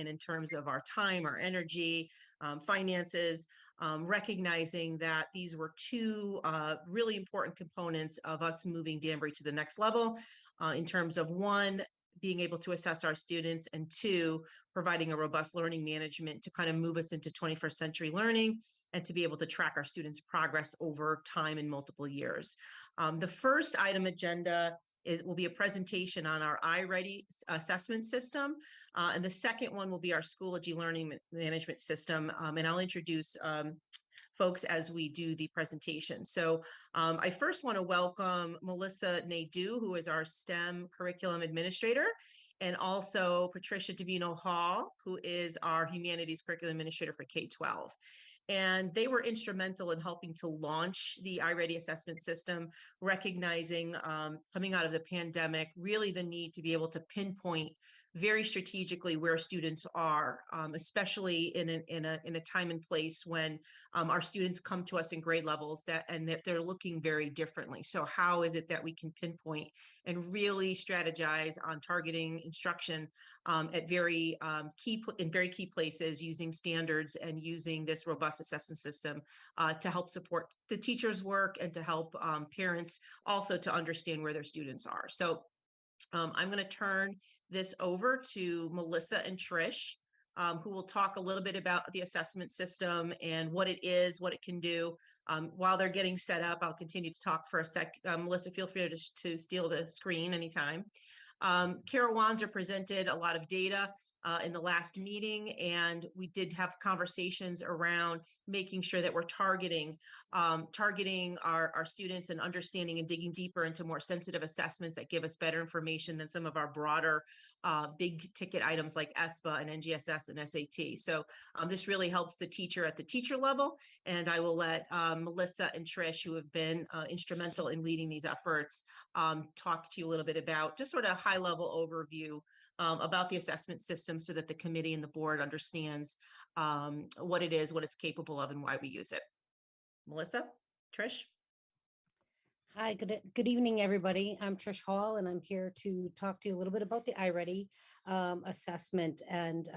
in terms of our time, our energy, finances, recognizing that these were two really important components of us moving Danbury to the next level in terms of one, being able to assess our students, and two, providing a robust learning management to kind of move us into 21st century learning and to be able to track our students' progress over time in multiple years. The first item agenda will be a presentation on our iReady assessment system. And the second one will be our Schoology learning management system. And I'll introduce folks as we do the presentation. So I first want to welcome Melissa Nadeau, who is our STEM curriculum administrator, and also Patricia Davino Hall, who is our humanities curriculum administrator for K-12. And they were instrumental in helping to launch the iReady assessment system, recognizing coming out of the pandemic, really the need to be able to pinpoint very strategically where students are, especially in a time and place when our students come to us in grade levels and they're looking very differently. So how is it that we can pinpoint and really strategize on targeting instruction at very key places, using standards and using this robust assessment system to help support the teachers' work and to help parents also to understand where their students are. So I'm going to turn this over to Melissa and Trish, who will talk a little bit about the assessment system and what it is, what it can do. While they're getting set up, I'll continue to talk for a sec. Melissa, feel free to steal the screen anytime. Kara Wanzer presented a lot of data in the last meeting, and we did have conversations around making sure that we're targeting our students and understanding and digging deeper into more sensitive assessments that give us better information than some of our broader big ticket items like ESPA and NGSS and SAT. So this really helps the teacher at the teacher level, and I will let Melissa and Trish, who have been instrumental in leading these efforts, talk to you a little bit about just sort of a high-level overview about the assessment system so that the committee and the board understands what it is, what it's capable of, and why we use it. Melissa, Trish? Hi, good evening, everybody. I'm Trish Hall, and I'm here to talk to you a little bit about the iReady assessment. And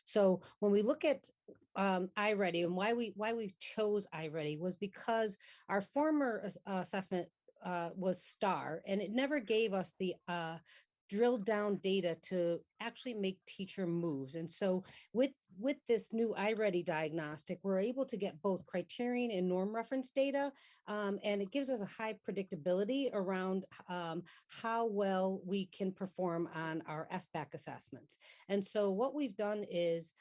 so when we look at iReady and why we chose iReady was because our former assessment was STAR, and it never gave us the drilled down data to actually make teacher moves. And so with this new iReady diagnostic, we're able to get both criterion and norm reference data, and it gives us a high predictability around how well we can perform on our SBAC assessments. And so what we've done is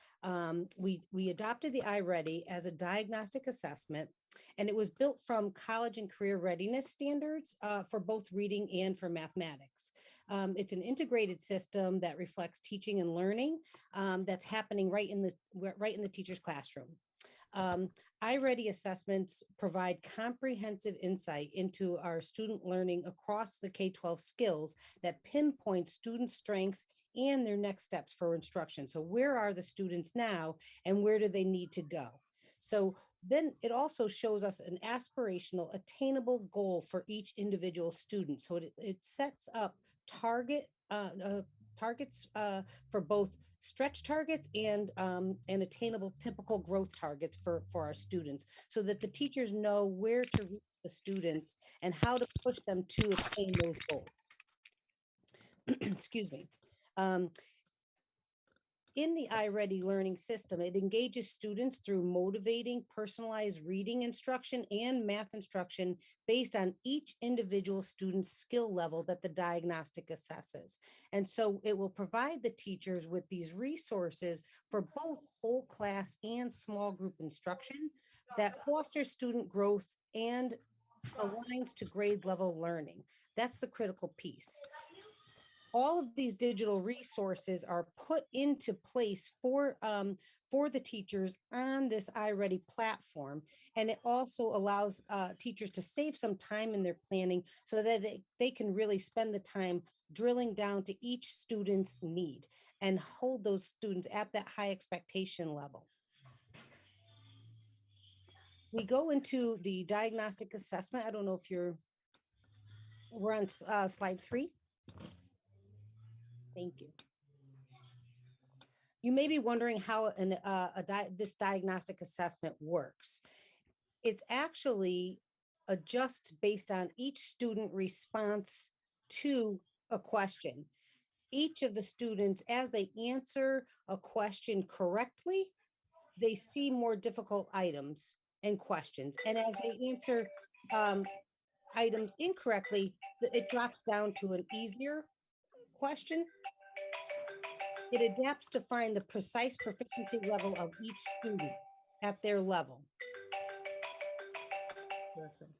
we adopted the iReady as a diagnostic assessment, and it was built from college and career readiness standards for both reading and for mathematics. It's an integrated system that reflects teaching and learning that's happening right in the teacher's classroom. iReady assessments provide comprehensive insight into our student learning across the K-12 skills that pinpoint student strengths and their next steps for instruction. So where are the students now and where do they need to go? So then it also shows us an aspirational, attainable goal for each individual student. So it sets up targets for both stretch targets and attainable typical growth targets for our students, so that the teachers know where to reach the students and how to push them to attain those goals. Excuse me. In the iReady learning system, it engages students through motivating, personalized reading instruction and math instruction based on each individual student's skill level that the diagnostic assesses. And so it will provide the teachers with these resources for both whole class and small group instruction that fosters student growth and aligns to grade level learning. That's the critical piece. All of these digital resources are put into place for the teachers on this iReady platform. And it also allows teachers to save some time in their planning so that they can really spend the time drilling down to each student's need and hold those students at that high expectation level. We go into the diagnostic assessment. I don't know if we're on slide 3. Thank you. You may be wondering how this diagnostic assessment works. It's actually adjust based on each student response to a question. Each of the students, as they answer a question correctly, they see more difficult items and questions. And as they answer items incorrectly, it drops down to an easier question. It adapts to find the precise proficiency level of each student at their level. Perfect.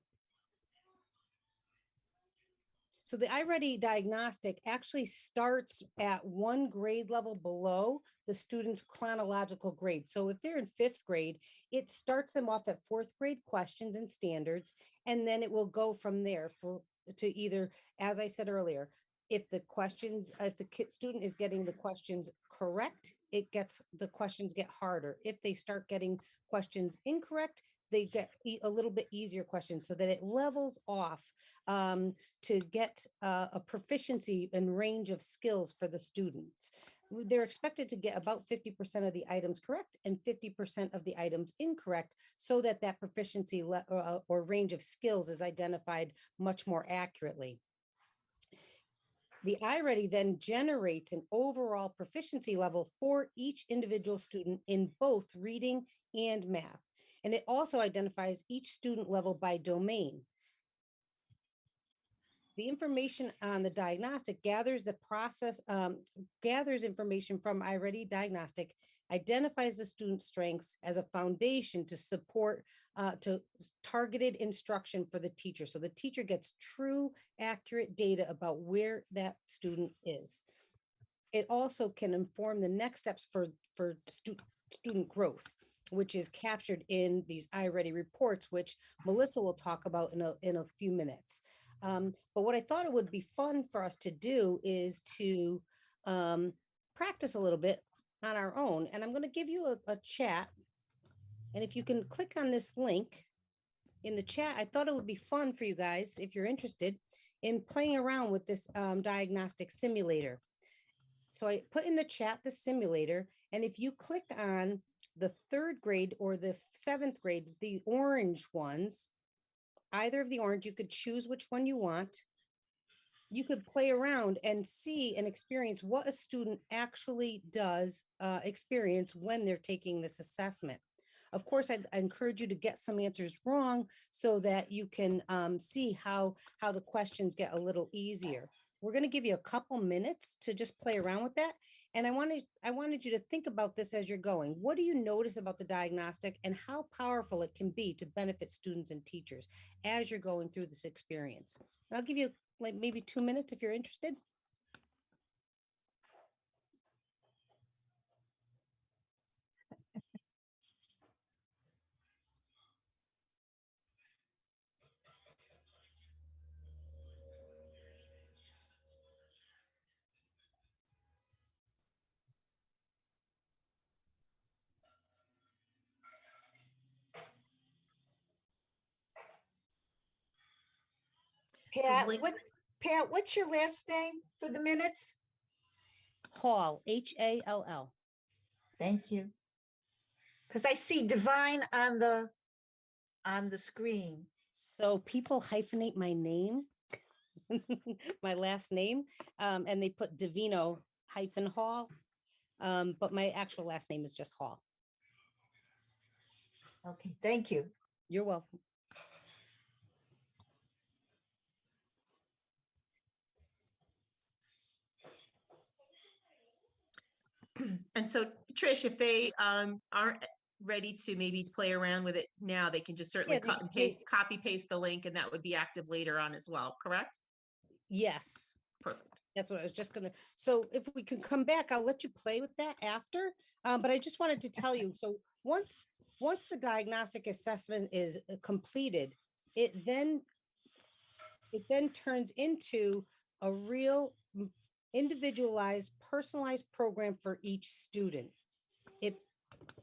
So the iReady diagnostic actually starts at one grade level below the student's chronological grade. So if they're in fifth grade, it starts them off at fourth grade questions and standards, and then it will go from there to either, as I said earlier, if the student is getting the questions correct, the questions get harder. If they start getting questions incorrect, they get a little bit easier questions, so that it levels off to get a proficiency and range of skills for the students. They're expected to get about 50% of the items correct and 50% of the items incorrect, so that that proficiency or range of skills is identified much more accurately. The iReady then generates an overall proficiency level for each individual student in both reading and math. And it also identifies each student level by domain. The information on the diagnostic gathers information from iReady diagnostic, identifies the student's strengths as a foundation to support to targeted instruction for the teacher. So the teacher gets true, accurate data about where that student is. It also can inform the next steps for student growth, which is captured in these iReady reports, which Melissa will talk about in a few minutes. But what I thought it would be fun for us to do is to practice a little bit on our own. And I'm going to give you a chat. And if you can click on this link in the chat, I thought it would be fun for you guys, if you're interested, in playing around with this diagnostic simulator. So I put in the chat the simulator, and if you click on the third grade or the seventh grade, the orange ones, either of the orange, you could choose which one you want. You could play around and see and experience what a student actually does experience when they're taking this assessment. Of course, I encourage you to get some answers wrong so that you can see how the questions get a little easier. We're going to give you a couple minutes to just play around with that. And I wanted you to think about this as you're going. What do you notice about the diagnostic, and how powerful it can be to benefit students and teachers as you're going through this experience? And I'll give you like maybe 2 minutes if you're interested. Pat, what's your last name for the minutes? Hall, Hall. Thank you. Because I see Divine on the screen. So people hyphenate my name, my last name, and they put Divino -Hall, but my actual last name is just Hall. Okay, thank you. You're welcome. And so, Trish, if they aren't ready to maybe play around with it now, they can just certainly Yeah, copy paste the link, and that would be active later on as well, correct? Yes. Perfect. That's what I was just gonna. So if we can come back, I'll let you play with that after. But I just wanted to tell you, so once the diagnostic assessment is completed, it then turns into a real individualized, personalized program for each student.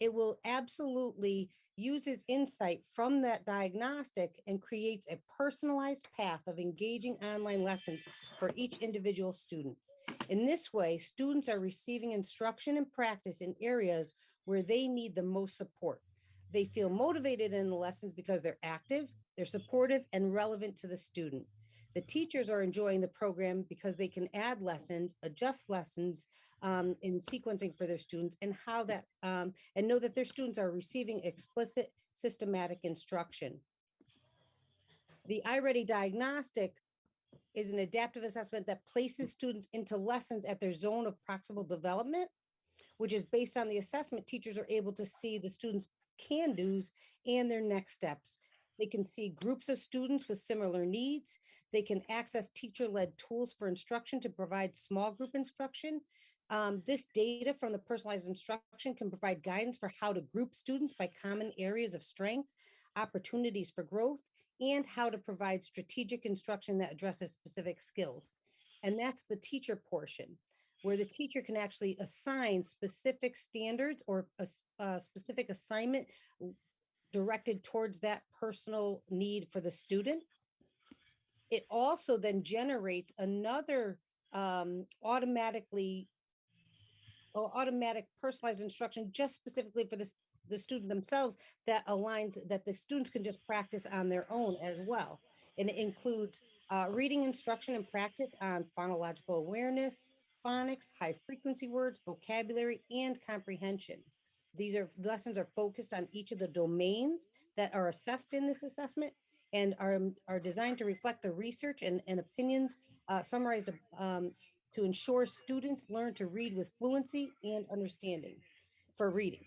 It will absolutely uses insight from that diagnostic and creates a personalized path of engaging online lessons for each individual student. In this way, students are receiving instruction and practice in areas where they need the most support. They feel motivated in the lessons because they're active, they're supportive, and relevant to the student. The teachers are enjoying the program because they can add lessons, adjust lessons in sequencing for their students, and how that and know that their students are receiving explicit, systematic instruction. The iReady diagnostic is an adaptive assessment that places students into lessons at their zone of proximal development, which is based on the assessment. Teachers are able to see the students' can-dos and their next steps. They can see groups of students with similar needs. They can access teacher-led tools for instruction to provide small group instruction. This data from the personalized instruction can provide guidance for how to group students by common areas of strength, opportunities for growth, and how to provide strategic instruction that addresses specific skills. And that's the teacher portion, where the teacher can actually assign specific standards or a specific assignment directed towards that personal need for the student. It also then generates another automatic personalized instruction just specifically for the student themselves that aligns, that the students can just practice on their own as well. And it includes reading instruction and practice on phonological awareness, phonics, high frequency words, vocabulary, and comprehension. Lessons are focused on each of the domains that are assessed in this assessment and are designed to reflect the research and opinions summarized to ensure students learn to read with fluency and understanding for reading.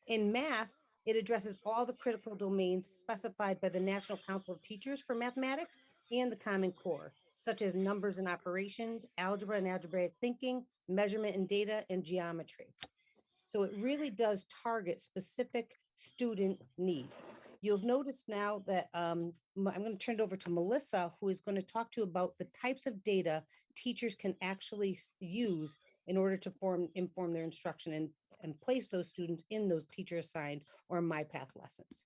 In math, it addresses all the critical domains specified by the National Council of Teachers for Mathematics and the Common Core, such as numbers and operations, algebra and algebraic thinking, measurement and data, and geometry. So it really does target specific student need. You'll notice now that I'm going to turn it over to Melissa, who is going to talk to you about the types of data teachers can actually use in order to inform their instruction and place those students in those teacher assigned or MyPath lessons.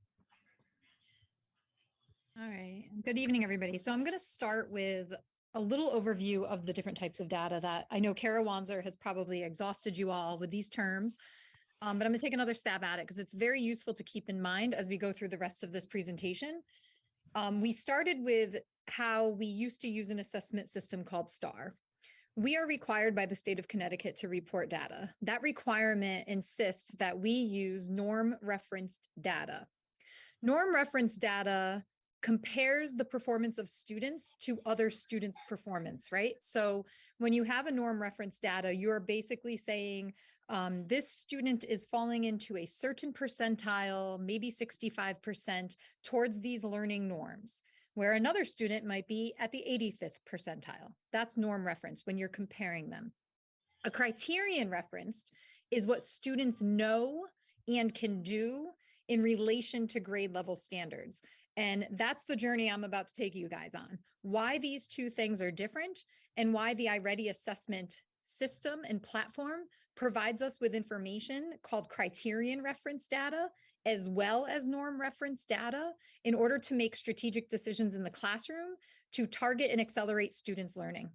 All right. Good evening, everybody. So I'm going to start with a little overview of the different types of data that I know Kara Wanzer has probably exhausted you all with these terms. But I'm going to take another stab at it because it's very useful to keep in mind as we go through the rest of this presentation. We started with how we used to use an assessment system called STAR. We are required by the state of Connecticut to report data. That requirement insists that we use norm referenced data. Norm referenced data compares the performance of students to other students' performance, right? So when you have a norm reference data, you're basically saying this student is falling into a certain percentile, maybe 65% towards these learning norms, where another student might be at the 85th percentile. That's norm reference when you're comparing them. A criterion referenced is what students know and can do in relation to grade level standards. And that's the journey I'm about to take you guys on. Why these two things are different and why the iReady assessment system and platform provides us with information called criterion reference data as well as norm reference data in order to make strategic decisions in the classroom to target and accelerate students' learning.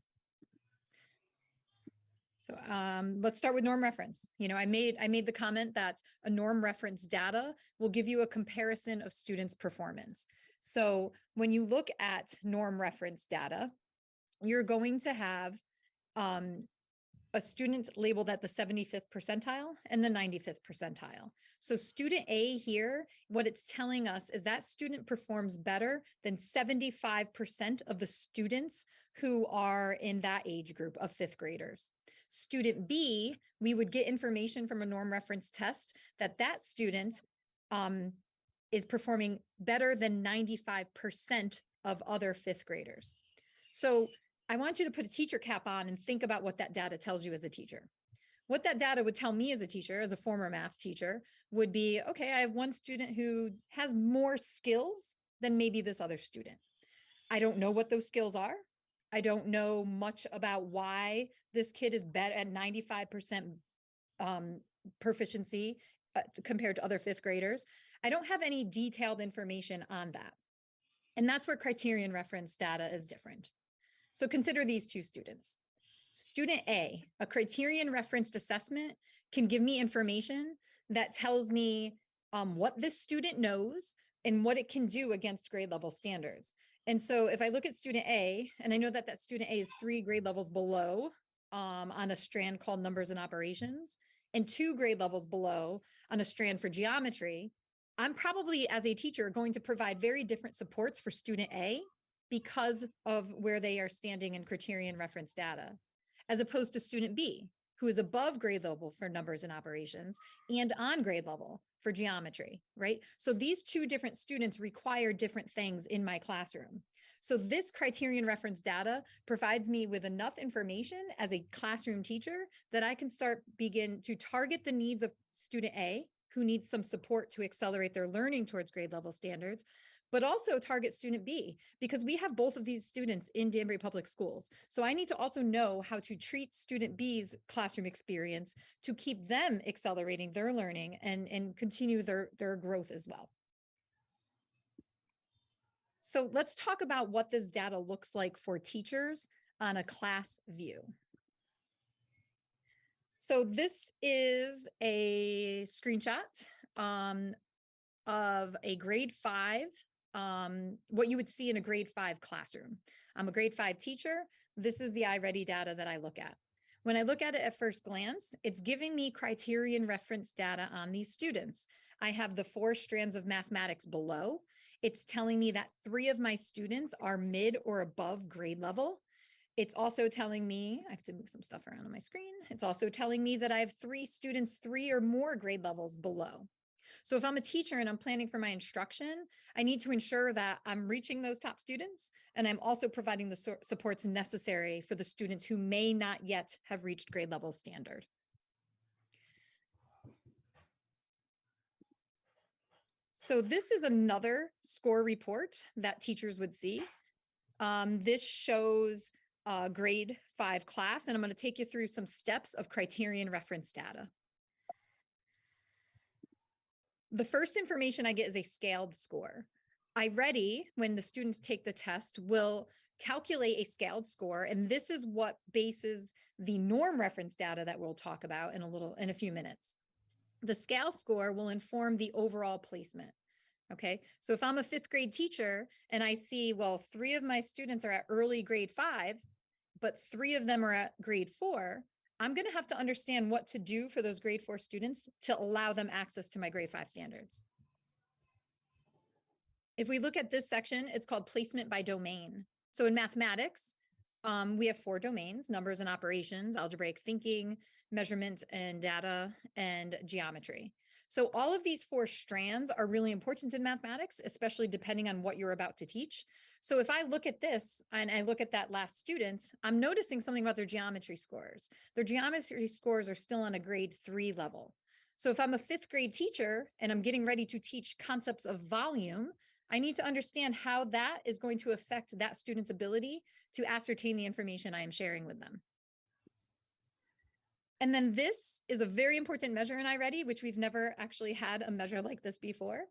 So let's start with norm reference. You know, I made the comment that a norm reference data will give you a comparison of students' performance. So when you look at norm reference data, you're going to have a student labeled at the 75th percentile and the 95th percentile. So student A here, what it's telling us is that student performs better than 75% of the students who are in that age group of fifth graders. Student B, we would get information from a norm reference test that that student is performing better than 95% of other fifth graders. So I want you to put a teacher cap on and think about what that data tells you as a teacher. What that data would tell me as a teacher, as a former math teacher, would be, okay, I have one student who has more skills than maybe this other student. I don't know what those skills are. I don't know much about why this kid is better at 95% proficiency compared to other fifth graders. I don't have any detailed information on that. And that's where criterion reference data is different. So consider these two students. Student A, a criterion referenced assessment can give me information that tells me what this student knows and what it can do against grade level standards. And so if I look at student A, and I know that that student A is 3 grade levels below on a strand called numbers and operations, and 2 grade levels below on a strand for geometry, I'm probably, as a teacher, going to provide very different supports for student A because of where they are standing in criterion reference data, as opposed to student B, who is above grade level for numbers and operations and on grade level for geometry, right? So these 2 different students require different things in my classroom. So this criterion reference data provides me with enough information as a classroom teacher that I can begin to target the needs of student A, who needs some support to accelerate their learning towards grade level standards, but also target student B, because we have both of these students in Danbury Public Schools. So I need to also know how to treat student B's classroom experience to keep them accelerating their learning and continue their growth as well. So let's talk about what this data looks like for teachers on a class view. So this is a screenshot of a grade 5, what you would see in a grade 5 classroom. I'm a grade 5 teacher. This is the iReady data that I look at. When I look at it at first glance, it's giving me criterion reference data on these students. I have the 4 strands of mathematics below. It's telling me that 3 of my students are mid or above grade level. It's also telling me, I have to move some stuff around on my screen. It's also telling me that I have 3 students, 3 or more grade levels below. So if I'm a teacher and I'm planning for my instruction, I need to ensure that I'm reaching those top students, and I'm also providing the supports necessary for the students who may not yet have reached grade level standard. So this is another score report that teachers would see. This shows grade 5 class, and I'm going to take you through some steps of criterion reference data. The first information I get is a scaled score. iReady, when the students take the test, will calculate a scaled score, and this is what bases the norm reference data that we'll talk about in a few minutes. The scale score will inform the overall placement. Okay, so if I'm a 5th grade teacher and I see, well, 3 of my students are at early grade 5, but 3 of them are at grade 4, I'm going to have to understand what to do for those grade 4 students to allow them access to my grade 5 standards. If we look at this section, it's called placement by domain. So in mathematics, we have 4 domains: numbers and operations, algebraic thinking, measurement and data, and geometry. So all of these 4 strands are really important in mathematics, especially depending on what you're about to teach. So if I look at this and I look at that last student, I'm noticing something about their geometry scores. Their geometry scores are still on a grade 3 level. So if I'm a 5th grade teacher and I'm getting ready to teach concepts of volume, I need to understand how that is going to affect that student's ability to ascertain the information I am sharing with them. And then this is a very important measure in iReady, which we've never actually had a measure like this before.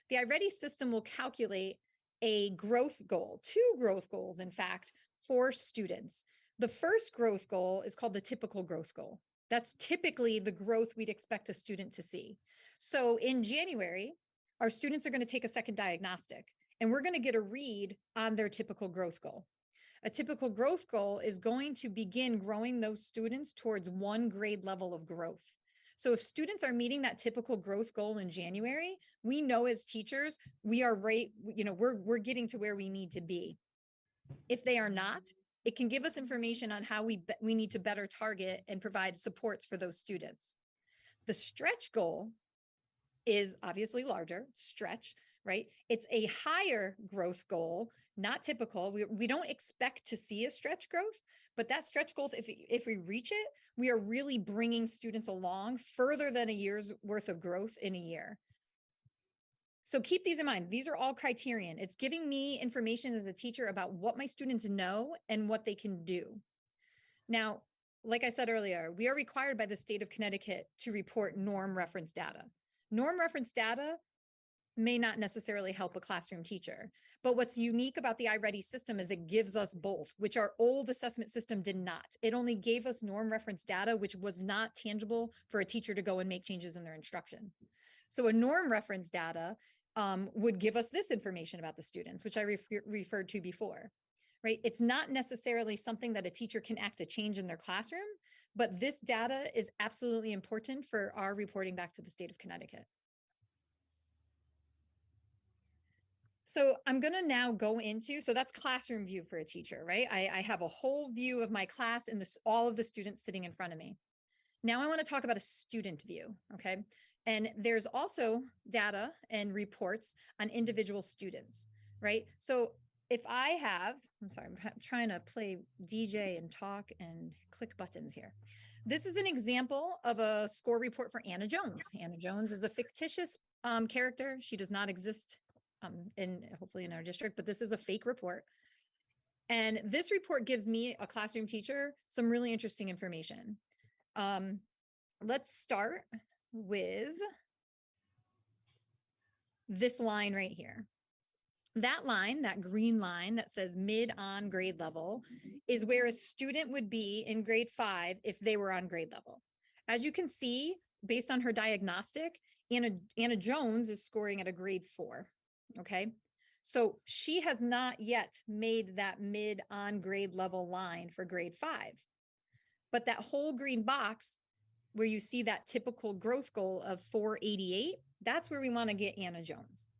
The iReady system will calculate a growth goal, 2 growth goals, in fact, for students. The first growth goal is called the typical growth goal. That's typically the growth we'd expect a student to see. So in January, our students are going to take a second diagnostic, and we're going to get a read on their typical growth goal. A typical growth goal is going to begin growing those students towards 1 grade level of growth. So if students are meeting that typical growth goal in January, we know as teachers, we are we're getting to where we need to be. If they are not, it can give us information on how we need to better target and provide supports for those students. The stretch goal is obviously larger, stretch, right? It's a higher growth goal, not typical. We don't expect to see a stretch growth, but that stretch goal, if we reach it, we are really bringing students along further than a year's worth of growth in a year. So keep these in mind. These are all criterion. It's giving me information as a teacher about what my students know and what they can do. Now, like I said earlier, we are required by the state of Connecticut to report norm reference data. Norm reference data may not necessarily help a classroom teacher. But what's unique about the iReady system is it gives us both, which our old assessment system did not. It only gave us norm reference data, which was not tangible for a teacher to go and make changes in their instruction. So a norm reference data would give us this information about the students, which I referred to before, right? It's not necessarily something that a teacher can act a change in their classroom, but this data is absolutely important for our reporting back to the state of Connecticut. So I'm going to now go into, so that's classroom view for a teacher, right? I have a whole view of my class and all of the students sitting in front of me. Now I want to talk about a student view, okay? And there's also data and reports on individual students, right? So if I have, I'm sorry, I'm trying to play DJ and talk and click buttons here. This is an example of a score report for Anna Jones. Anna Jones is a fictitious character. She does not exist hopefully in our district, but this is a fake report. And this report gives me, a classroom teacher, some really interesting information. Let's start with this line right here. That line, that green line that says mid on grade level, is where a student would be in grade 5 if they were on grade level. As you can see, based on her diagnostic, Anna Jones is scoring at a grade 4. Okay, so she has not yet made that mid on grade level line for grade 5. But that whole green box where you see that typical growth goal of 488, that's where we want to get Anna Jones.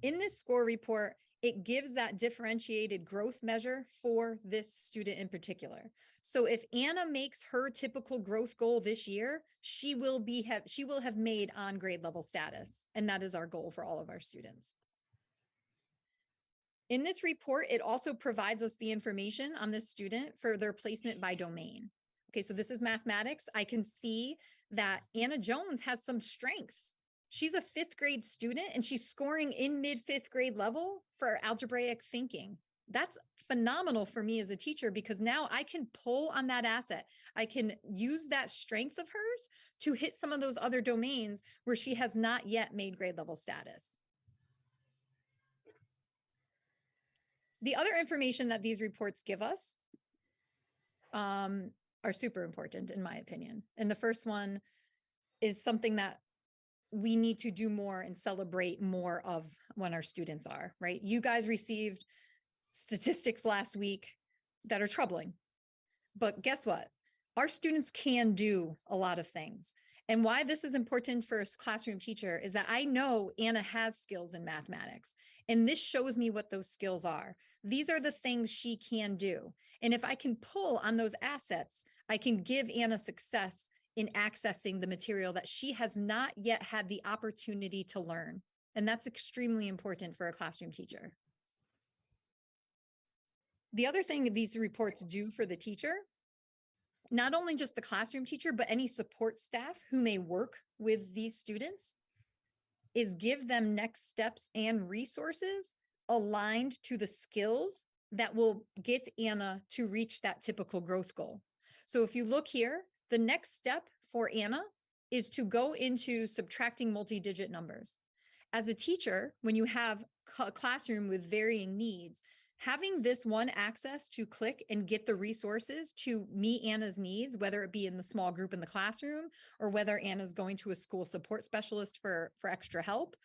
In this score report, it gives that differentiated growth measure for this student in particular. So if Anna makes her typical growth goal this year, she will have made on grade level status. And that is our goal for all of our students. In this report, it also provides us the information on this student for their placement by domain. Okay, so this is mathematics. I can see that Anna Jones has some strengths. She's a 5th grade student and she's scoring in mid 5th grade level for algebraic thinking. That's phenomenal for me as a teacher because now I can pull on that asset. I can use that strength of hers to hit some of those other domains where she has not yet made grade level status. The other information that these reports give us are super important in my opinion. And the first one is something that we need to do more and celebrate more of when our students are, right? You guys received statistics last week that are troubling, but guess what? Our students can do a lot of things. And why this is important for a classroom teacher is that I know Anna has skills in mathematics, and this shows me what those skills are. These are the things she can do. And if I can pull on those assets, I can give Anna success in accessing the material that she has not yet had the opportunity to learn. And that's extremely important for a classroom teacher. The other thing these reports do for the teacher, not only just the classroom teacher, but any support staff who may work with these students, is give them next steps and resources aligned to the skills that will get Anna to reach that typical growth goal. So if you look here, the next step for Anna is to go into subtracting multi-digit numbers. As a teacher, when you have a classroom with varying needs, having this one access to click and get the resources to meet Anna's needs, whether it be in the small group in the classroom or whether Anna's going to a school support specialist for extra help,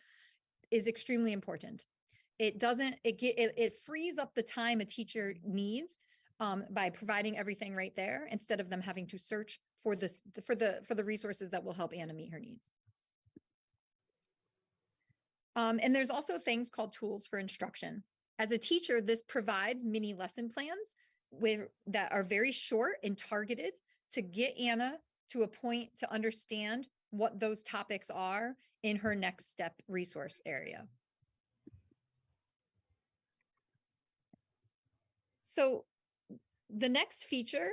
is extremely important. It frees up the time a teacher needs by providing everything right there instead of them having to search for the resources that will help Anna meet her needs. And there's also things called tools for instruction. As a teacher, this provides mini lesson plans that are very short and targeted to get Anna to a point to understand what those topics are in her next step resource area. So the next feature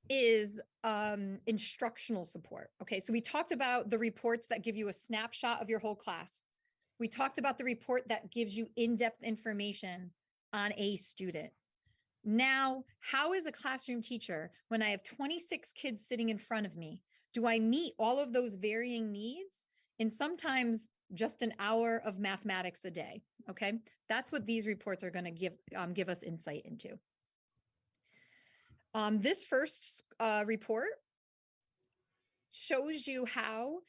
is instructional support. Okay, so we talked about the reports that give you a snapshot of your whole class. We talked about the report that gives you in-depth information on a student. Now, how is a classroom teacher, when I have 26 kids sitting in front of me, do I meet all of those varying needs? And sometimes just an hour of mathematics a day. Okay. That's what these reports are going to give us insight into. This first report shows you how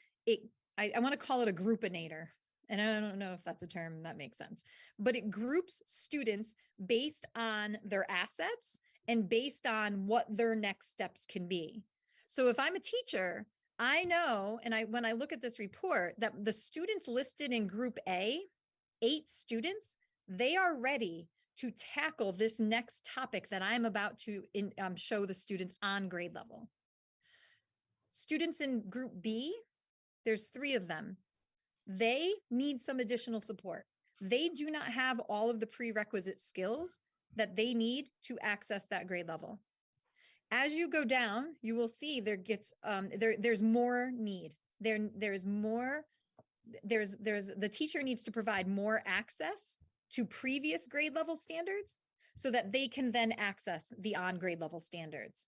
I want to call it a groupinator. And I don't know if that's a term that makes sense, but it groups students based on their assets and based on what their next steps can be. So if I'm a teacher, I know, and when I look at this report, that the students listed in group A, 8 students, they are ready to tackle this next topic that I'm about to show the students on grade level. Students in group B, there's 3 of them. They need some additional support. They do not have all of the prerequisite skills that they need to access that grade level. As you go down, you will see there's more need. There's the teacher needs to provide more access to previous grade level standards so that they can then access the on grade level standards.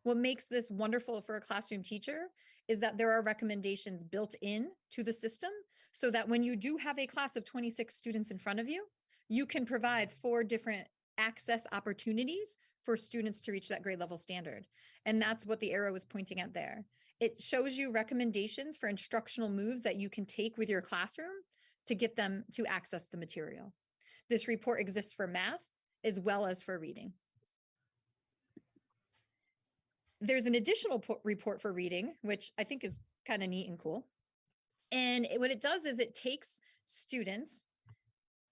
What makes this wonderful for a classroom teacher is that there are recommendations built in to the system so that when you do have a class of 26 students in front of you, you can provide 4 different access opportunities for students to reach that grade level standard. And that's what the arrow is pointing at there. It shows you recommendations for instructional moves that you can take with your classroom to get them to access the material. This report exists for math as well as for reading. There's an additional report for reading, which I think is kind of neat and cool. And what it does is it takes students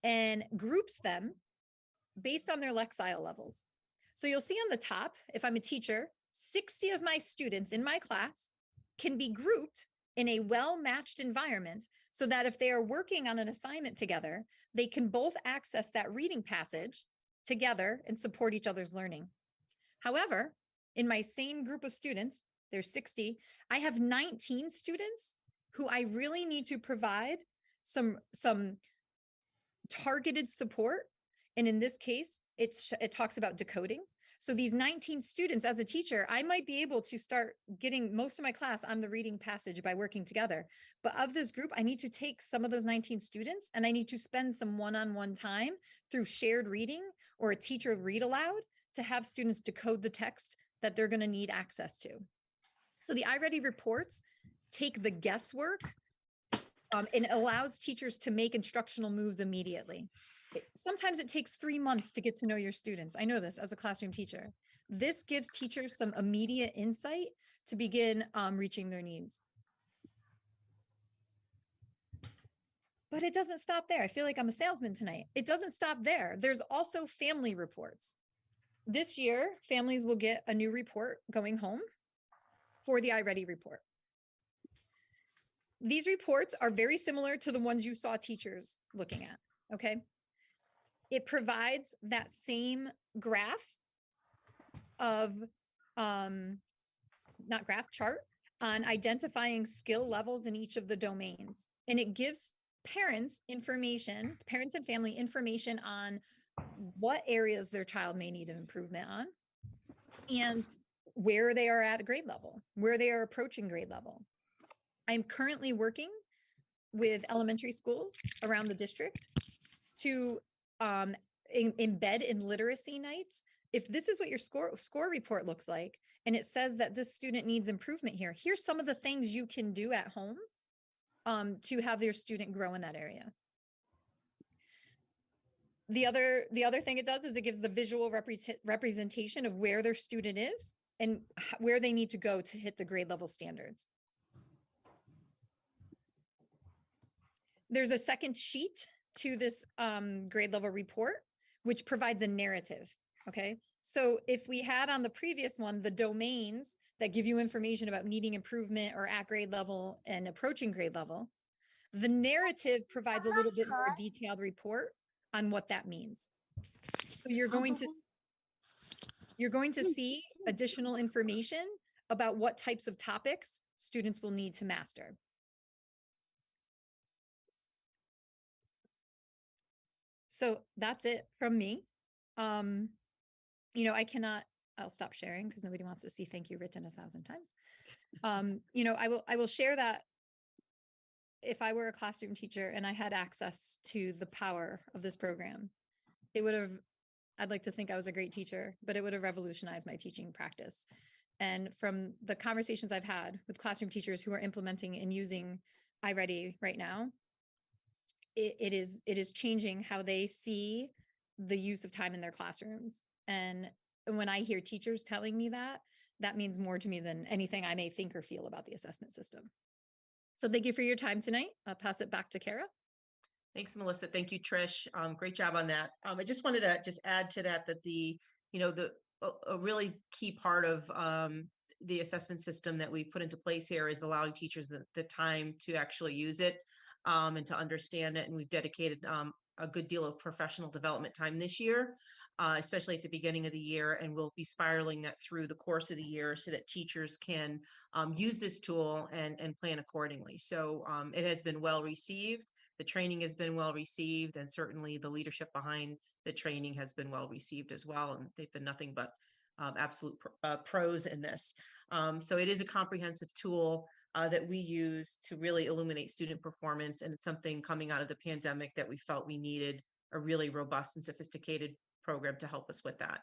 and groups them based on their Lexile levels. So you'll see on the top, if I'm a teacher, 60 of my students in my class can be grouped in a well-matched environment so that if they are working on an assignment together, they can both access that reading passage together and support each other's learning. However, in my same group of students, there's 60, I have 19 students who I really need to provide some targeted support. And in this case, it talks about decoding. So these 19 students, as a teacher, I might be able to start getting most of my class on the reading passage by working together. But of this group, I need to take some of those 19 students and I need to spend some one-on-one time through shared reading or a teacher read aloud to have students decode the text that they're going to need access to. So the iReady reports take the guesswork and allows teachers to make instructional moves immediately. Sometimes it takes 3 months to get to know your students. I know this as a classroom teacher. This gives teachers some immediate insight to begin reaching their needs. But it doesn't stop there. I feel like I'm a salesman tonight. It doesn't stop there. There's also family reports. This year, families will get a new report going home for the iReady report. These reports are very similar to the ones you saw teachers looking at, okay? It provides that same graph of, not graph, chart on identifying skill levels in each of the domains. And it gives parents information, parents and family information on what areas their child may need an improvement on and where they are at a grade level, where they are approaching grade level. I'm currently working with elementary schools around the district to embed in literacy nights. If this is what your score report looks like, and it says that this student needs improvement here, here's some of the things you can do at home to have your student grow in that area. The other thing it does is it gives the visual representation of where their student is and where they need to go to hit the grade level standards. There's a second sheet to this grade level report, which provides a narrative, okay? So if we had on the previous one, the domains that give you information about needing improvement or at grade level and approaching grade level, the narrative provides a little bit more detailed report on what that means. So you're going to see additional information about what types of topics students will need to master. So that's it from me. You know, I'll stop sharing because nobody wants to see thank you written 1,000 times. You know, I will share that if I were a classroom teacher and I had access to the power of this program, it would have, I'd like to think I was a great teacher, but it would have revolutionized my teaching practice. And from the conversations I've had with classroom teachers who are implementing and using iReady right now, it is changing how they see the use of time in their classrooms. And when I hear teachers telling me that, that means more to me than anything I may think or feel about the assessment system. So thank you for your time tonight. I'll pass it back to Kara. Thanks, Melissa. Thank you, Trish. Great job on that. I just wanted to just add to that, that a really key part of the assessment system that we put into place here is allowing teachers the time to actually use it and to understand it. And we've dedicated a good deal of professional development time this year, especially at the beginning of the year, and we'll be spiraling that through the course of the year so that teachers can use this tool and plan accordingly. So it has been well received. The training has been well received, and certainly the leadership behind the training has been well received as well. And they've been nothing but absolute pros in this. So it is a comprehensive tool that we use to really illuminate student performance. And it's something coming out of the pandemic that we felt we needed a really robust and sophisticated program to help us with that.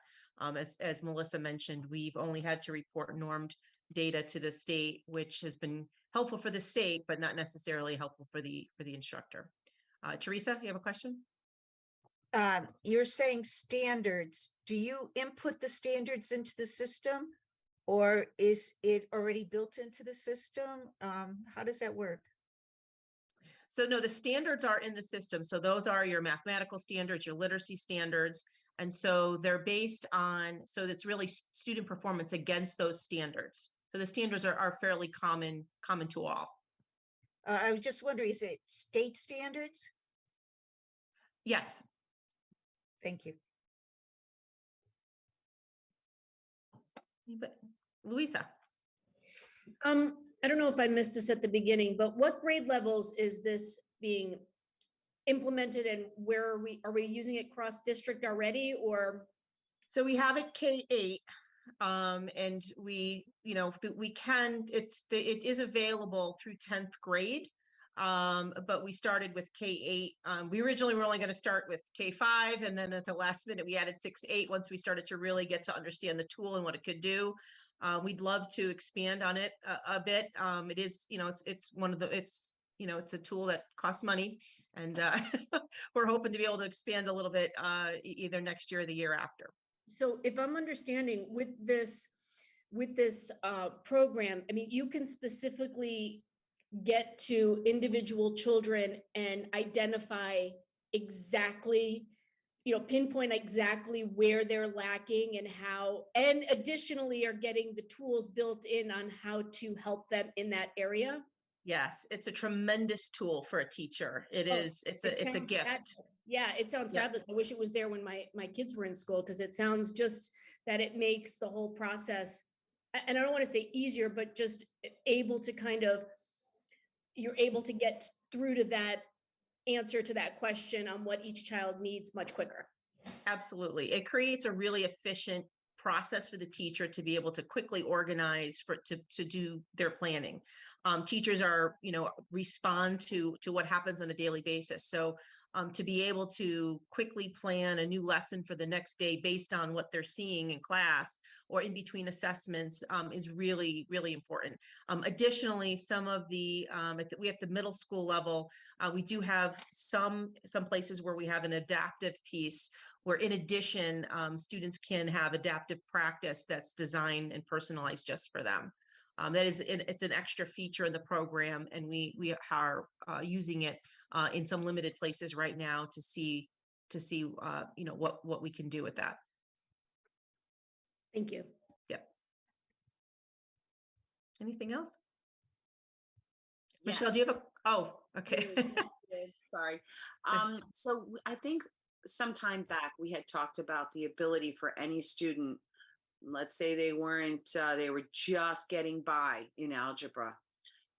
As Melissa mentioned, we've only had to report normed data to the state, which has been helpful for the state, but not necessarily helpful for the instructor. Teresa, you have a question? You're saying standards. Do you input the standards into the system, or is it already built into the system? How does that work? So no, the standards are in the system. So those are your mathematical standards, your literacy standards. And so they're based on, so it's really student performance against those standards. So the standards are fairly common to all. I was just wondering, is it state standards? Yes. Thank you. Louisa. I don't know if I missed this at the beginning, but what grade levels is this being implemented, and where are we using it cross district already, or? So we have it K-8, and we can, it is available through 10th grade. But we started with K-8. We originally were only going to start with K-5, and then at the last minute we added 6-8 once we started to really get to understand the tool and what it could do. We'd love to expand on it a bit. It is, it's a tool that costs money, and we're hoping to be able to expand a little bit either next year or the year after. So if I'm understanding with this program, I mean, you can specifically get to individual children and identify exactly, pinpoint exactly where they're lacking and how, and additionally are getting the tools built in on how to help them in that area. Yes, it's a tremendous tool for a teacher. It's a gift. Fabulous. Yeah, it sounds fabulous. I wish it was there when my kids were in school, because it sounds just that it makes the whole process, and I don't want to say easier, but just able to you're able to get through to that answer to that question on what each child needs much quicker. Absolutely. It creates a really efficient process for the teacher to be able to quickly organize to do their planning. Teachers are, respond to what happens on a daily basis. So to be able to quickly plan a new lesson for the next day based on what they're seeing in class or in between assessments is really, really important. Additionally, some of we have the middle school level, we do have some places where we have an adaptive piece where in addition, students can have adaptive practice that's designed and personalized just for them. It's an extra feature in the program, and we are using it in some limited places right now to see what we can do with that. Thank you. Yep. Anything else? Yes. Michelle, do you have okay. Sorry. So I think some time back we had talked about the ability for any student, let's say they were just getting by in algebra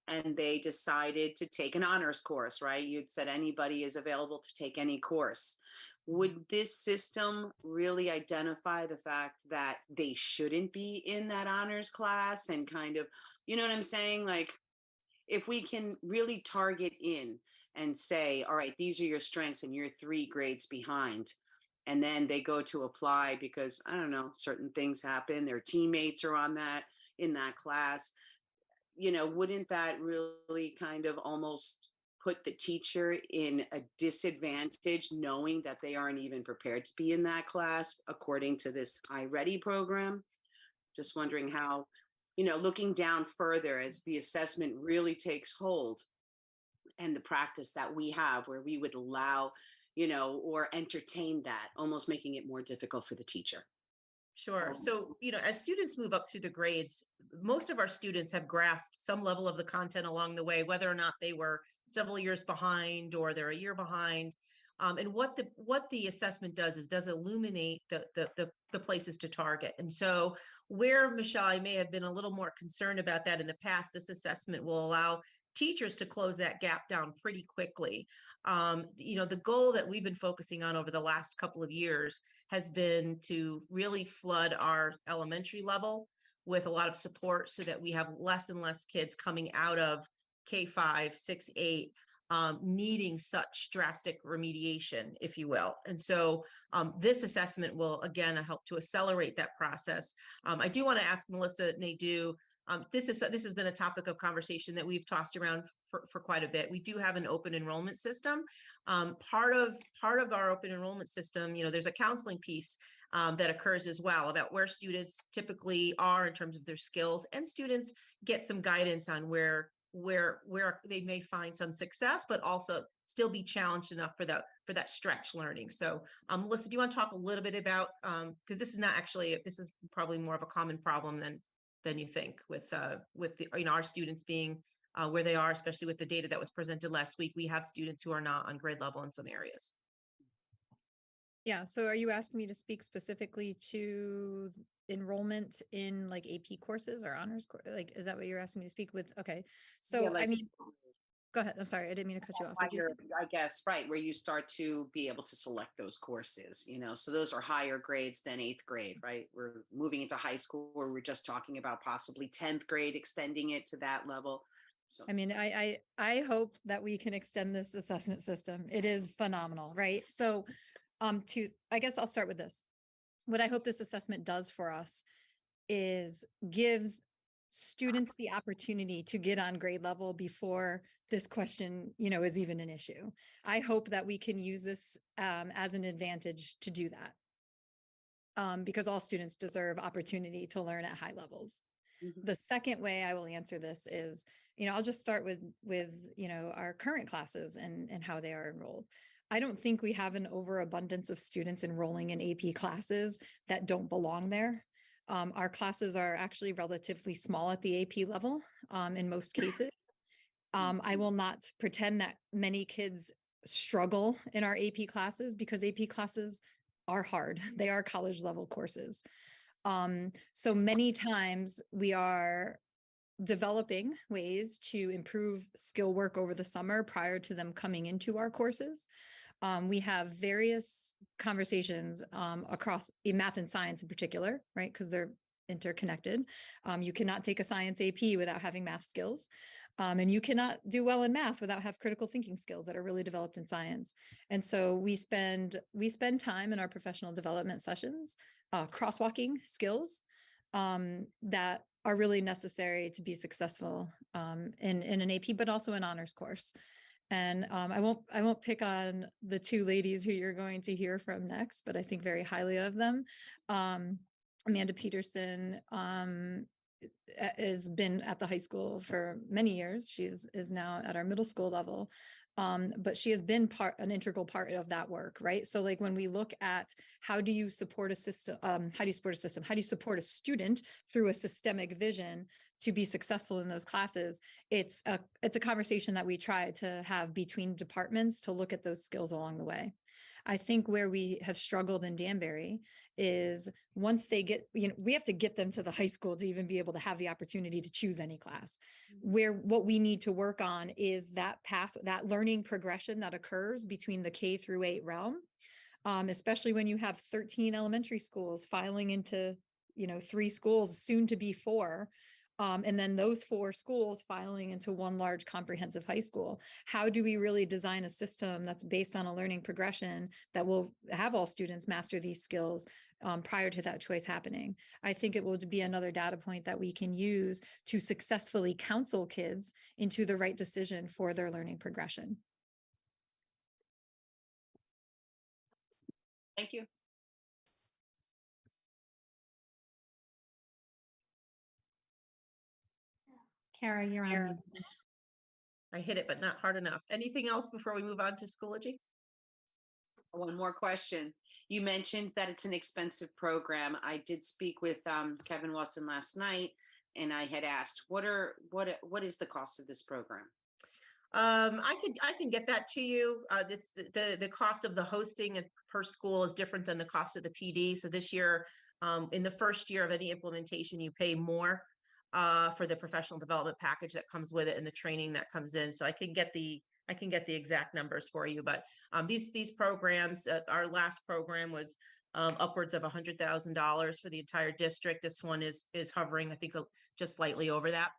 and they decided to take an honors course, right? You'd said anybody is available to take any course. Would this system really identify the fact that they shouldn't be in that honors class and kind of, you know what I'm saying? Like, if we can really target in and say, all right, these are your strengths and you're 3 grades behind. And then they go to apply because, I don't know, certain things happen. Their teammates are on that in that class. Wouldn't that really kind of almost put the teacher in a disadvantage knowing that they aren't even prepared to be in that class according to this iReady program? Just wondering how, looking down further as the assessment really takes hold and the practice that we have where we would allow, or entertain that, almost making it more difficult for the teacher. Sure. So, as students move up through the grades, most of our students have grasped some level of the content along the way, whether or not they were several years behind or they're a year behind. And what the assessment does illuminate the places to target. And so where, Michelle, I may have been a little more concerned about that in the past, this assessment will allow teachers to close that gap down pretty quickly. The goal that we've been focusing on over the last couple of years has been to really flood our elementary level with a lot of support so that we have less and less kids coming out of K-5, 6, 8, needing such drastic remediation, if you will. And so this assessment will, again, help to accelerate that process. I do want to ask Melissa Nadeau, this has been a topic of conversation that we've tossed around for quite a bit. We do have an open enrollment system. Part of our open enrollment system, there's a counseling piece that occurs as well about where students typically are in terms of their skills, and students get some guidance on where they may find some success, but also still be challenged enough for that stretch learning. So, Melissa, do you want to talk a little bit about, because this is probably more of a common problem than you think with our students being where they are, especially with the data that was presented last week. We have students who are not on grade level in some areas. Yeah. So are you asking me to speak specifically to enrollment in like AP courses or honors? Like, is that what you're asking me to speak with? Okay. So, Yeah, like, go ahead. I'm sorry. I didn't mean to cut you off. Did you say? I guess, right, where you start to be able to select those courses, so those are higher grades than 8th grade, right? We're moving into high school where we're just talking about possibly 10th grade, extending it to that level. So, I mean, I hope that we can extend this assessment system. It is phenomenal, right? So, I guess I'll start with this. What I hope this assessment does for us is gives students the opportunity to get on grade level before this question, is even an issue. I hope that we can use this as an advantage to do that, because all students deserve opportunity to learn at high levels. The second way I will answer this is, I'll just start with our current classes and how they are enrolled. I don't think we have an overabundance of students enrolling in AP classes that don't belong there. Our classes are actually relatively small at the AP level in most cases. I will not pretend that many kids struggle in our AP classes because AP classes are hard. They are college level courses. So many times we are developing ways to improve skill work over the summer prior to them coming into our courses. We have various conversations across math and science in particular, right? Because they're interconnected. You cannot take a science AP without having math skills. And you cannot do well in math without have critical thinking skills that are really developed in science. And so we spend time in our professional development sessions, crosswalking skills that are really necessary to be successful in an AP, but also an honors course. And I won't pick on the two ladies who you're going to hear from next, but I think very highly of them. Amanda Peterson has been at the high school for many years. She is now at our middle school level. But she has been an integral part of that work, right? So like when we look at how do you support a system, how do you support a student through a systemic vision to be successful in those classes, it's a conversation that we try to have between departments to look at those skills along the way. I think where we have struggled in Danbury is once they get, we have to get them to the high school to even be able to have the opportunity to choose any class. Where what we need to work on is that path, that learning progression that occurs between the K through 8 realm, especially when you have 13 elementary schools filing into, 3 schools, soon to be 4. And then those 4 schools filing into one large comprehensive high school. How do we really design a system that's based on a learning progression that will have all students master these skills prior to that choice happening? I think it will be another data point that we can use to successfully counsel kids into the right decision for their learning progression. Thank you. Kara, you're on. Kara. mute. I hit it, but not hard enough. Anything else before we move on to Schoology? One more question. You mentioned that it's an expensive program. I did speak with Kevin Watson last night, and I had asked, what is the cost of this program? I can get that to you. It's the cost of the hosting per school is different than the cost of the PD. So this year, in the first year of any implementation, you pay more for the professional development package that comes with it and the training that comes in. So I can get the exact numbers for you. But these programs, our last program was upwards of $100,000 for the entire district. This one is hovering, I think, just slightly over that.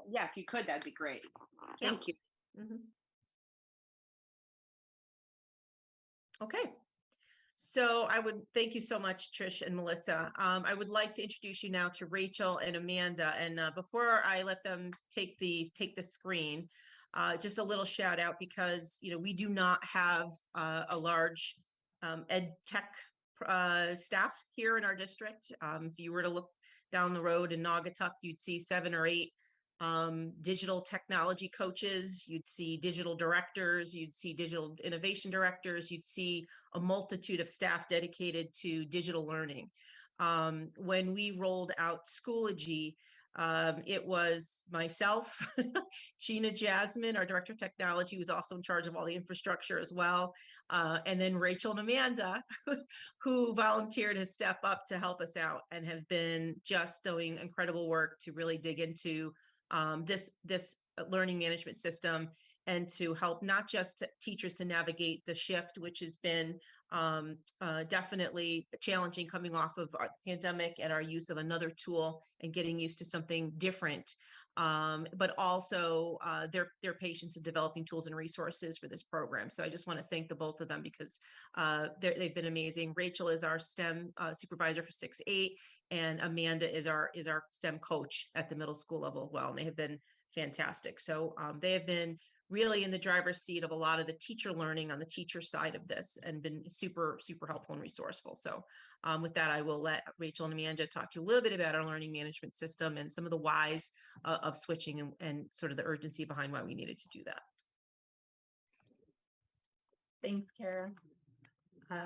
Yeah, if you could, that'd be great. Yeah. Thank you. Mhm. Okay. So I would thank you so much, Trish and Melissa. I would like to introduce you now to Rachel and Amanda. And before I let them take the screen, just a little shout out because we do not have a large ed tech staff here in our district. If you were to look down the road in Naugatuck, you'd see 7 or 8 digital technology coaches, you'd see digital directors, you'd see digital innovation directors, you'd see a multitude of staff dedicated to digital learning. When we rolled out Schoology, it was myself, Gina Jasmine, our director of technology, was also in charge of all the infrastructure as well. And then Rachel and Amanda, who volunteered to step up to help us out and have been just doing incredible work to really dig into this learning management system and to help not just teachers to navigate the shift, which has been definitely challenging coming off of our pandemic and our use of another tool and getting used to something different, but also their patience in developing tools and resources for this program. So I just want to thank the both of them because they've been amazing. Rachel is our STEM supervisor for 6-8, and Amanda is our STEM coach at the middle school level as well. And they have been fantastic. So they have been really in the driver's seat of a lot of the teacher learning on the teacher side of this and been super, super helpful and resourceful. So with that, I will let Rachel and Amanda talk to you a little bit about our learning management system and some of the whys of switching and sort of the urgency behind why we needed to do that. Thanks, Kara. All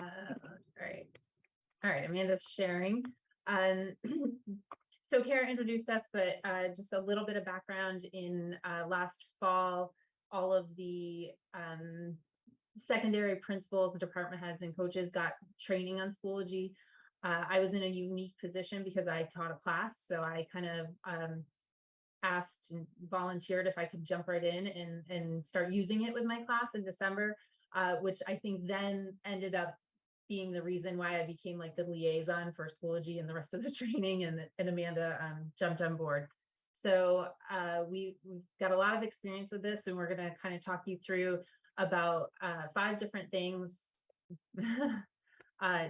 right, Amanda's sharing. So Kara introduced us, but just a little bit of background. In last fall, all of the secondary principals, department heads, and coaches got training on Schoology. I was in a unique position because I taught a class, so I kind of asked and volunteered if I could jump right in and start using it with my class in December, which I think then ended up being the reason why I became like the liaison for Schoology and the rest of the training, and Amanda jumped on board. So we've got a lot of experience with this, and we're going to kind of talk you through about 5 different things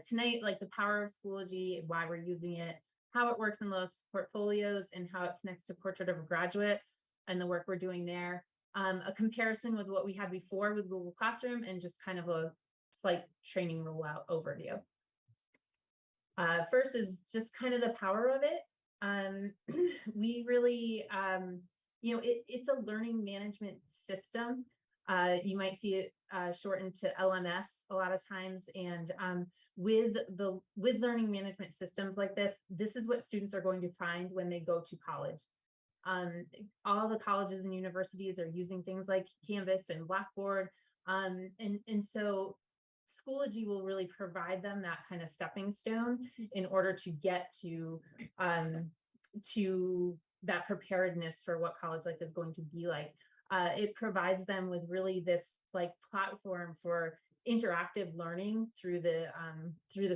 tonight, like the power of Schoology, why we're using it, how it works and looks, portfolios, and how it connects to Portrait of a Graduate and the work we're doing there. A comparison with what we had before with Google Classroom, and just kind of a slight training rollout overview. First is just kind of the power of it. We really, it's a learning management system. You might see it shortened to LMS a lot of times. And with learning management systems like this is what students are going to find when they go to college. All the colleges and universities are using things like Canvas and Blackboard. And so Schoology will really provide them that kind of stepping stone in order to get to that preparedness for what college life is going to be like. It provides them with really this like platform for interactive learning through the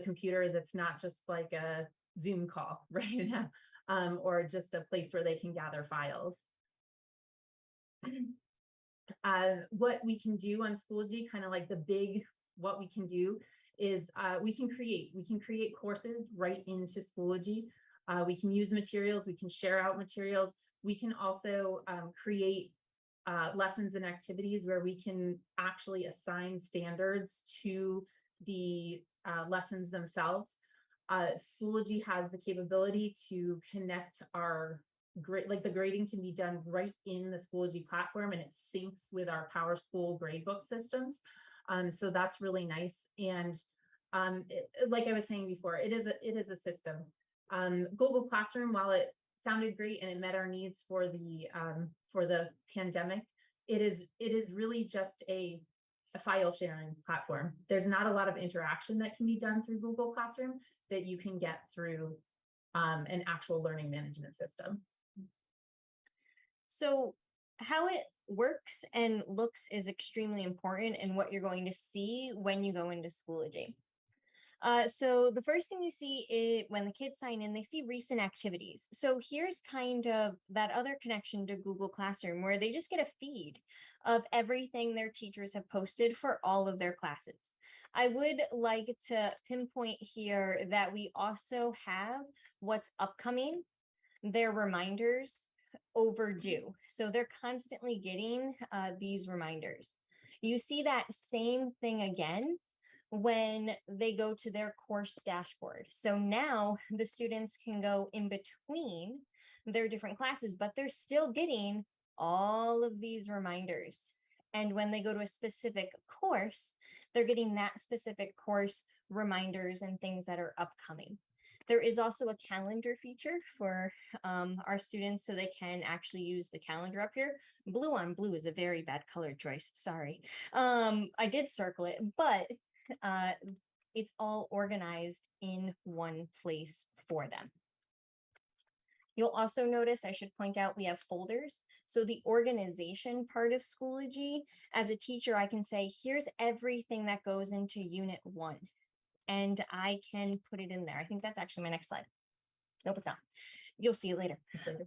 computer that's not just like a Zoom call right now. or just a place where they can gather files. What we can do on Schoology, kind of like the big, what we can do is we can create courses right into Schoology. We can use materials, we can share out materials. We can also create lessons and activities where we can actually assign standards to the lessons themselves. Schoology has the capability to connect our grade, like the grading can be done right in the Schoology platform, and it syncs with our PowerSchool gradebook systems. So that's really nice. And like I was saying before, it is a system. Google Classroom, while it sounded great and it met our needs for the pandemic, it is really just a file sharing platform. There's not a lot of interaction that can be done through Google Classroom that you can get through an actual learning management system. So how it works and looks is extremely important in what you're going to see when you go into Schoology. So the first thing you see is when the kids sign in, they see recent activities. So here's kind of that other connection to Google Classroom where they just get a feed of everything their teachers have posted for all of their classes. I would like to pinpoint here that we also have what's upcoming, their reminders, overdue. So they're constantly getting these reminders. You see that same thing again when they go to their course dashboard. So now the students can go in between their different classes, but they're still getting all of these reminders. And when they go to a specific course, they're getting that specific course reminders and things that are upcoming. There is also a calendar feature for our students so they can actually use the calendar up here. Blue on blue is a very bad color choice, sorry. I did circle it, but it's all organized in one place for them. You'll also notice, I should point out, we have folders. So the organization part of Schoology, as a teacher, I can say, here's everything that goes into Unit 1. And I can put it in there. I think that's actually my next slide. Nope, it's not. You'll see it later.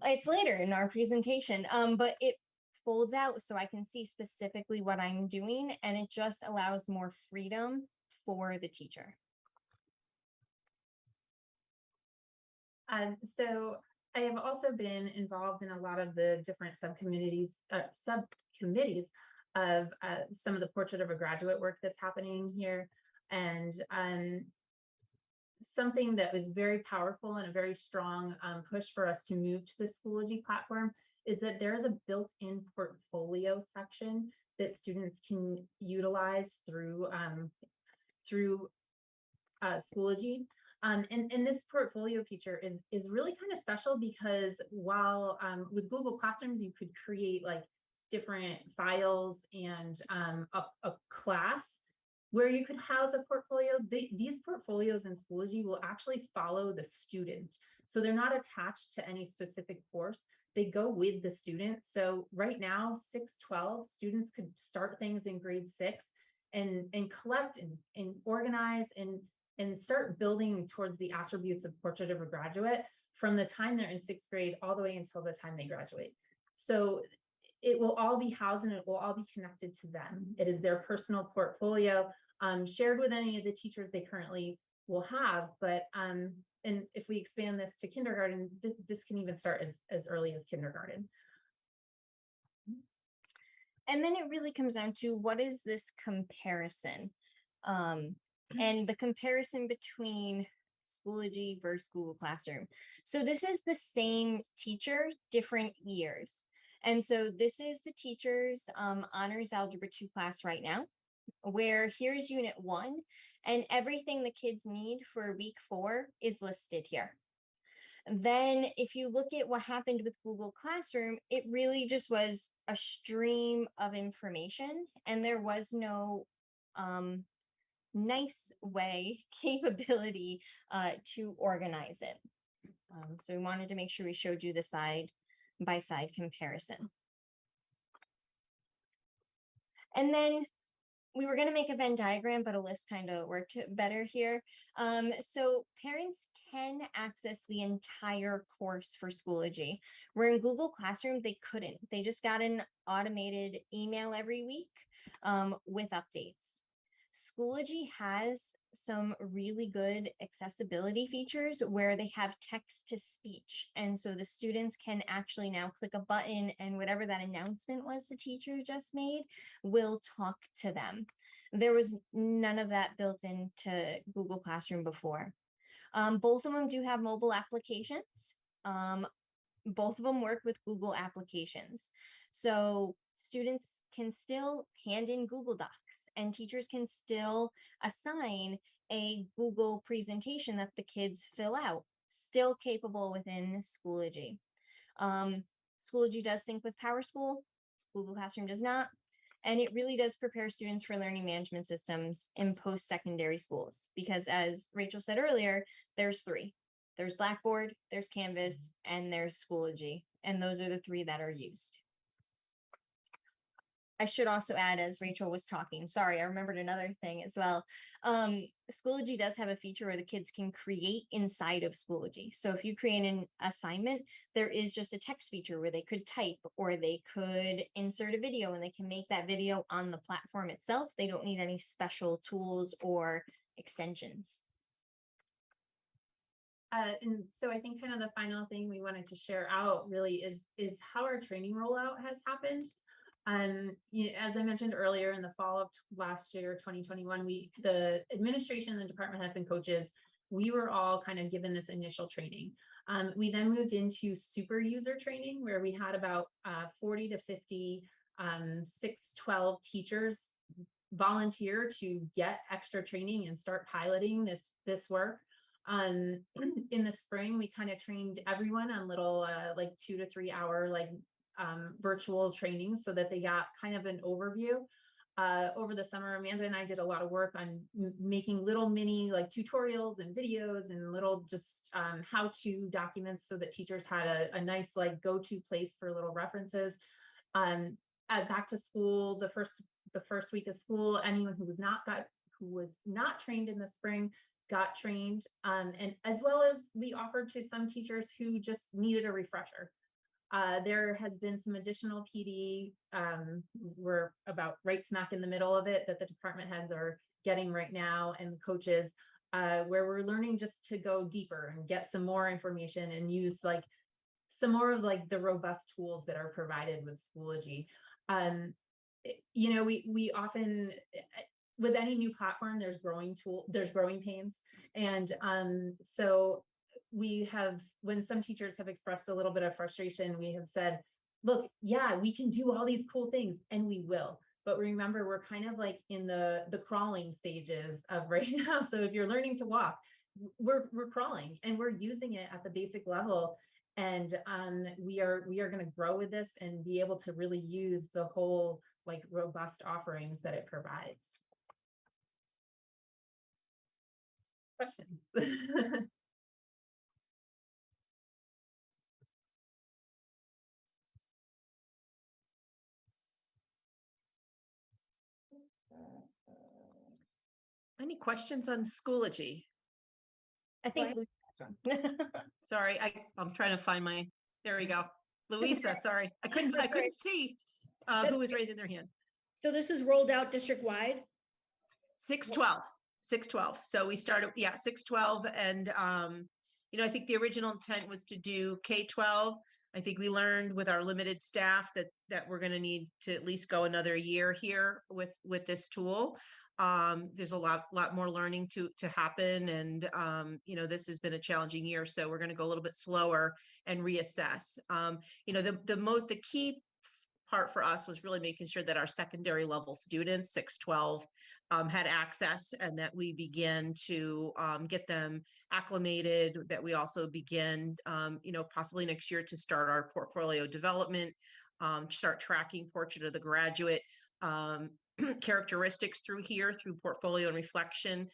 It's later in our presentation, but it folds out so I can see specifically what I'm doing, and it just allows more freedom for the teacher. So I have also been involved in a lot of the different subcommittees of some of the Portrait of a Graduate work that's happening here. And something that was very powerful and a very strong push for us to move to the Schoology platform is that there is a built-in portfolio section that students can utilize through Schoology. And this portfolio feature is really kind of special because while with Google Classroom, you could create like different files and a class where you could house a portfolio. These portfolios in Schoology will actually follow the student. So they're not attached to any specific course. They go with the student. So right now, 6-12 students could start things in grade 6 and collect and organize and start building towards the attributes of Portrait of a Graduate from the time they're in 6th grade all the way until the time they graduate. So it will all be housed and it will all be connected to them. It is their personal portfolio shared with any of the teachers they currently will have. But and if we expand this to kindergarten, this can even start as early as kindergarten. And then it really comes down to what is this comparison? And the comparison between Schoology versus Google Classroom. So this is the same teacher, different years. And so this is the teacher's honors algebra 2 class right now, where here's Unit 1 and everything the kids need for week 4 is listed here. Then if you look at what happened with Google Classroom, it really just was a stream of information and there was no nice way, capability to organize it. So we wanted to make sure we showed you the side-by-side comparison. And then We were going to make a Venn diagram, but a list kind of worked better here. So parents can access the entire course for Schoology, where in Google Classroom, they couldn't. They just got an automated email every week with updates. Schoology has some really good accessibility features where they have text to speech. And so the students can actually now click a button and whatever that announcement was the teacher just made will talk to them. There was none of that built into Google Classroom before. Both of them do have mobile applications. Both of them work with Google applications. So students can still hand in Google Docs and teachers can still assign a Google presentation that the kids fill out, still capable within Schoology. Schoology does sync with PowerSchool, Google Classroom does not, and it really does prepare students for learning management systems in post-secondary schools, because as Rachel said earlier, there's three. There's Blackboard, there's Canvas, and there's Schoology, and those are the three that are used. I should also add, as Rachel was talking, sorry, I remembered another thing as well. Schoology does have a feature where the kids can create inside of Schoology. So if you create an assignment, there is just a text feature where they could type or they could insert a video and they can make that video on the platform itself. They don't need any special tools or extensions. And so I think kind of the final thing we wanted to share out really is how our training rollout has happened. As I mentioned earlier, in the fall of last year, 2021, the administration, the department heads and coaches, we were all kind of given this initial training. We then moved into super user training where we had about 40 to 50 6-12 teachers volunteer to get extra training and start piloting this work. In the spring, we kind of trained everyone on little like 2 to 3 hour virtual trainings so that they got kind of an overview. Over the summer, Amanda and I did a lot of work on making little mini tutorials and videos and little just how-to documents so that teachers had a nice go-to place for little references. At back to school, the first week of school, anyone who was not trained in the spring got trained, and as well as we offered to some teachers who just needed a refresher. There has been some additional PD, we're about right smack in the middle of it, that the department heads are getting right now, and coaches, where we're learning just to go deeper and get some more information and use some more of the robust tools that are provided with Schoology. We often, with any new platform, there's growing pains. And so we have, when some teachers have expressed a little bit of frustration, we have said, look, yeah, we can do all these cool things and we will, but remember, we're kind of in the crawling stages of right now. So if you're learning to walk, we're crawling and we're using it at the basic level. And we are going to grow with this and be able to really use the whole robust offerings that it provides. Questions? Any questions on Schoology? I think Louise has one. Sorry, I'm trying to find there we go. Louisa, sorry. I couldn't see who was raising their hand. So this is rolled out district-wide? 612. So we started, 612. And, I think the original intent was to do K-12. I think we learned with our limited staff that we're going to need to at least go another year here with this tool. There's a lot more learning to happen. And, this has been a challenging year. So we're going to go a little bit slower and reassess. The key part for us was really making sure that our secondary level students, 612, had access, and that we begin to get them acclimated, that we also begin, possibly next year to start our portfolio development, start tracking portrait of the graduate characteristics through portfolio and reflection.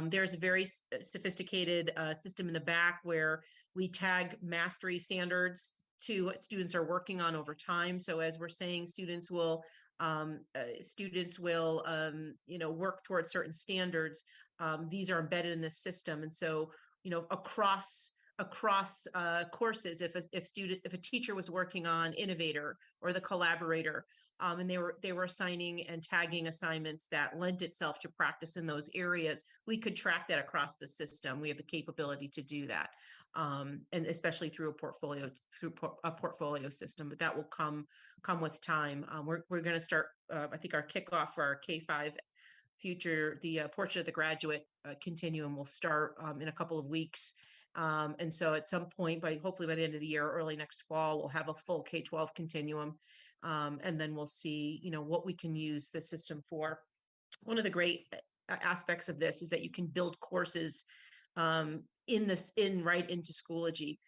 There's a very sophisticated system in the back where we tag mastery standards to what students are working on over time. So as we're saying, students will students will, work towards certain standards. These are embedded in the system. And so, across courses, if a teacher was working on Innovator or the Collaborator, and they were assigning and tagging assignments that lent itself to practice in those areas, we could track that across the system. We have the capability to do that, and especially through a portfolio system. But that will come with time. We're going to start. I think our kickoff for our K-5 future, the portrait of the graduate continuum will start in a couple of weeks. And so at some point, hopefully by the end of the year, early next fall, we'll have a full K-12 continuum. And then we'll see, what we can use the system for. One of the great aspects of this is that you can build courses right into Schoology.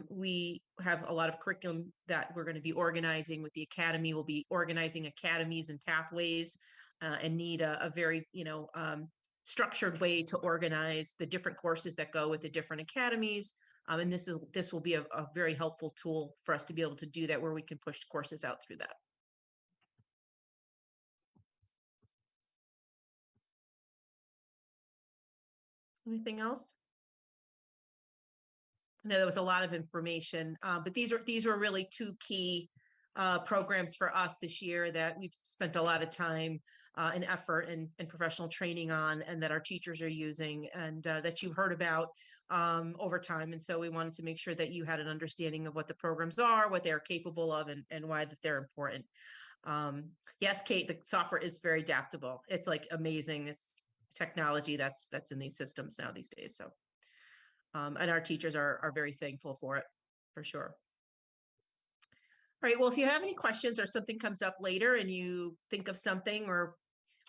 We have a lot of curriculum that we're going to be organizing with the Academy. We'll be organizing academies and pathways, and need a very, structured way to organize the different courses that go with the different academies. And this will be a very helpful tool for us to be able to do that, where we can push courses out through that. Anything else? I know there was a lot of information, but these were really two key programs for us this year that we've spent a lot of time and effort and professional training on, and that our teachers are using, and that you've heard about over time. And so we wanted to make sure that you had an understanding of what the programs are, what they're capable of, and why that they're important. Yes, Kate, the software is very adaptable. It's like amazing. It's technology that's in these systems now these days. So, and our teachers are very thankful for it, for sure. All right, well, if you have any questions or something comes up later and you think of something, or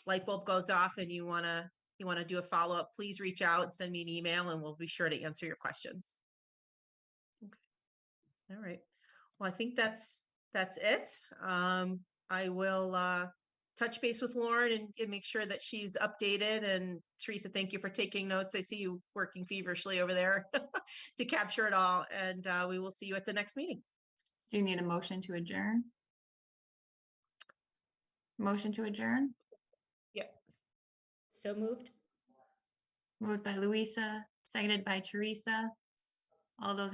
light bulb goes off and you want to do a follow-up, please reach out and send me an email, and we'll be sure to answer your questions. Okay. All right. Well, I think that's it. I will touch base with Lauren and make sure that she's updated. And Teresa, thank you for taking notes. I see you working feverishly over there to capture it all. And we will see you at the next meeting. Do you need a motion to adjourn? Motion to adjourn? Yeah. So moved. Moved by Louisa, seconded by Teresa. All those